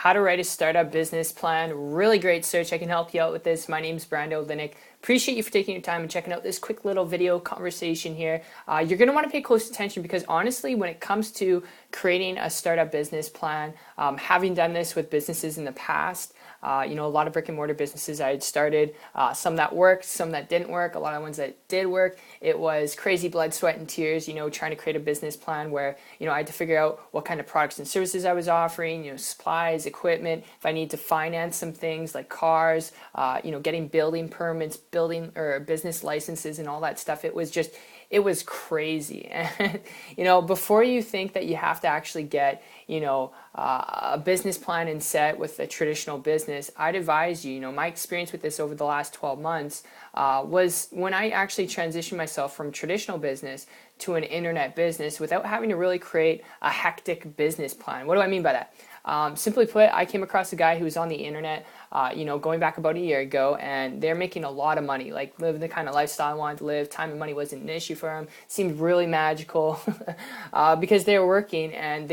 how to write a startup business plan. Really great search. I can help you out with this. My name's Brando Linick. Appreciate you for taking your time and checking out this quick little video conversation here. You're going to want to pay close attention because honestly, when it comes to creating a startup business plan, having done this with businesses in the past, a lot of brick and mortar businesses I had started, some that worked, some that didn't work, a lot of ones that did work. It was crazy blood, sweat, and tears, trying to create a business plan where, I had to figure out what kind of products and services I was offering, supplies, equipment, if I need to finance some things like cars, getting building permits, building or business licenses and all that stuff. It was crazy. And, before you think that you have to actually get, a business plan and set with a traditional business, I'd advise you, my experience with this over the last 12 months was when I actually transitioned myself from traditional business to an internet business without having to really create a hectic business plan. What do I mean by that? Simply put, I came across a guy who was on the internet, going back about a year ago, and they're making a lot of money, like living the kind of lifestyle I wanted to live. Time and money wasn't an issue for them. Seemed really magical because they were working and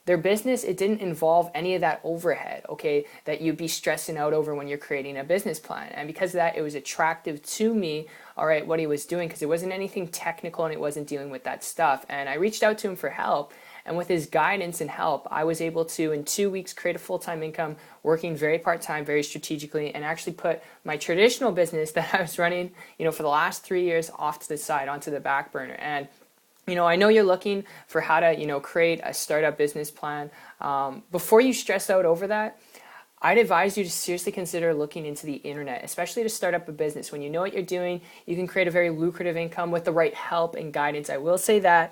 their business, it didn't involve any of that overhead, okay, that you'd be stressing out over when you're creating a business plan. And because of that, it was attractive to me, all right, what he was doing, because it wasn't anything technical and it wasn't dealing with that stuff. And I reached out to him for help. And with his guidance and help, I was able to, in 2 weeks, create a full-time income, working very part-time, very strategically, and actually put my traditional business that I was running, for the last 3 years off to the side, onto the back burner. And I know you're looking for how to, create a startup business plan. Before you stress out over that, I'd advise you to seriously consider looking into the internet, especially to start up a business. When you know what you're doing, you can create a very lucrative income with the right help and guidance. I will say that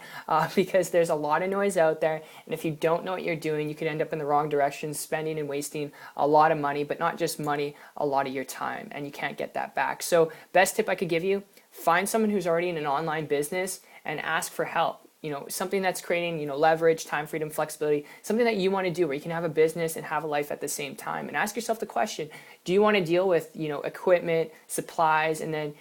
because there's a lot of noise out there, and if you don't know what you're doing, you could end up in the wrong direction, spending and wasting a lot of money, but not just money, a lot of your time, and you can't get that back. So best tip I could give you, find someone who's already in an online business and ask for help. Something that's creating, leverage, time, freedom, flexibility, something that you want to do where you can have a business and have a life at the same time. And ask yourself the question, do you want to deal with, equipment, supplies, and then,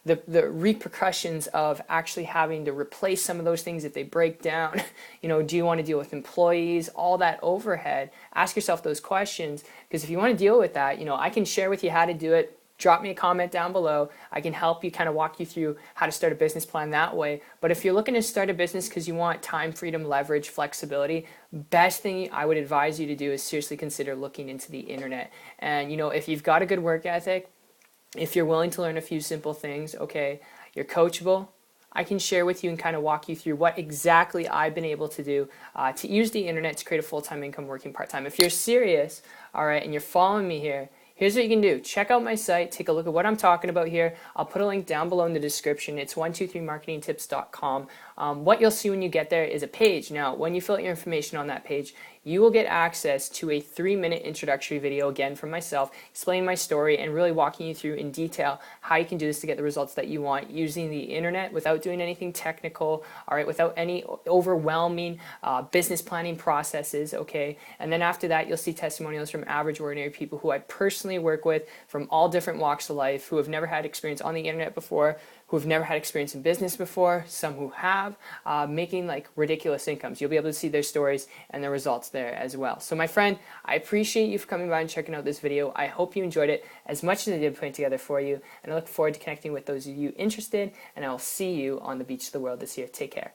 the repercussions of actually having to replace some of those things if they break down? Do you want to deal with employees, all that overhead? Ask yourself those questions, because if you want to deal with that, I can share with you how to do it. Drop me a comment down below. I can help you kind of walk you through how to start a business plan that way. But if you're looking to start a business because you want time, freedom, leverage, flexibility, best thing I would advise you to do is seriously consider looking into the internet. And if you've got a good work ethic, if you're willing to learn a few simple things, okay, you're coachable, I can share with you and kind of walk you through what exactly I've been able to do to use the internet to create a full-time income working part-time. If you're serious, all right, and you're following me here, here's what you can do. Check out my site. Take a look at what I'm talking about here. I'll put a link down below in the description. It's 123marketingtips.com. What you'll see when you get there is a page. Now, when you fill out your information on that page, you will get access to a 3-minute introductory video, again from myself, explaining my story and really walking you through in detail how you can do this to get the results that you want using the internet without doing anything technical, all right, without any overwhelming business planning processes, okay? And then after that, you'll see testimonials from average, ordinary people who I personally work with from all different walks of life, who have never had experience on the internet before, who have never had experience in business before, some who have, making like ridiculous incomes. You'll be able to see their stories and their results there as well. So my friend, I appreciate you for coming by and checking out this video. I hope you enjoyed it as much as I did putting it together for you, and I look forward to connecting with those of you interested, and I will see you on the beach of the world this year. Take care.